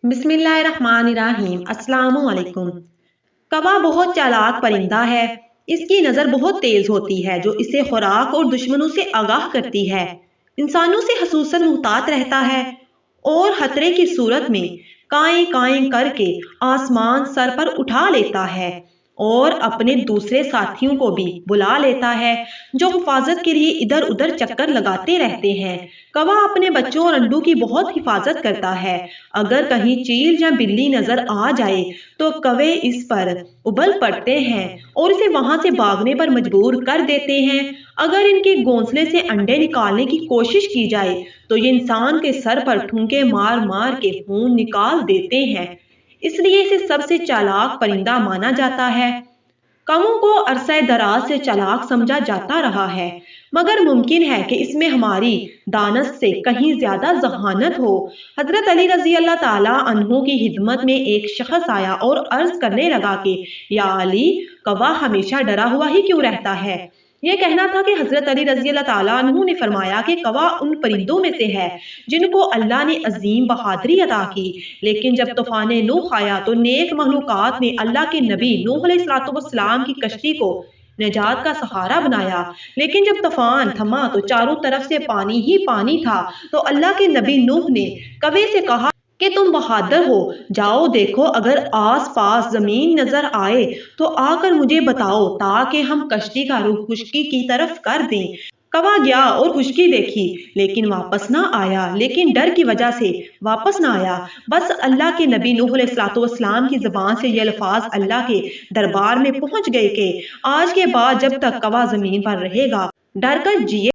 बिस्मिल्लाहिर्रहमानिर्रहीम। अस्सलामुअलैकुम। कौवा बहुत चालाक परिंदा है। इसकी नज़र बहुत तेज होती है जो इसे खुराक और दुश्मनों से आगाह करती है। इंसानों से खसूसन मुहतात रहता है और खतरे की सूरत में काएं काएं करके आसमान सर पर उठा लेता है और अपने दूसरे साथियों को भी बुला लेता है जो हिफाजत के लिए इधर उधर चक्कर लगाते रहते हैं। कौवा अपने बच्चों और अंडों की बहुत हिफाजत करता है। अगर कहीं चील या बिल्ली नजर आ जाए तो कौवे इस पर उबल पड़ते हैं और इसे वहां से भागने पर मजबूर कर देते हैं। अगर इनके घोंसले से अंडे निकालने की कोशिश की जाए तो ये इंसान के सर पर ठूंके मार मार के खून निकाल देते हैं। इसलिए इसे सबसे चालाक परिंदा माना जाता है। कौवों को अरसे दराज से चालाक समझा जाता रहा है, मगर मुमकिन है कि इसमें हमारी दानत से कहीं ज्यादा जहानत हो। हजरत अली रजी अल्लाह ताला अन्हु की खिदमत में एक शख्स आया और अर्ज करने लगा कि या अली, कौवा हमेशा डरा हुआ ही क्यों रहता है? यह कहना था कि हजरत अली रजी अल्लाह ताला अन्हु ने फरमाया कि कौवा उन परिंदों में से है जिनको अल्लाह ने अजीम बहादुरी अता की। लेकिन जब तूफान नूह आया तो नेक मखलूकात ने अल्लाह के नबी नूह अलैहिस्सलाम की कश्ती को निजात का सहारा बनाया। लेकिन जब तूफान थमा तो चारों तरफ से पानी ही पानी था। तो अल्लाह के नबी नूह ने कौवे से कहा कि तुम बहादुर हो, जाओ देखो, अगर आस पास जमीन नजर आए तो आकर मुझे बताओ ताकि हम कश्ती का रुख खुश्की की तरफ कर दें। कौवा गया और खुश्की देखी लेकिन वापस ना आया। लेकिन डर की वजह से वापस ना आया। बस अल्लाह के नबी नूह अलैहिस्सलाम की जुबान से ये अल्फाज अल्लाह के दरबार में पहुंच गए कि आज के बाद जब तक कौवा जमीन पर रहेगा डर कर जिए।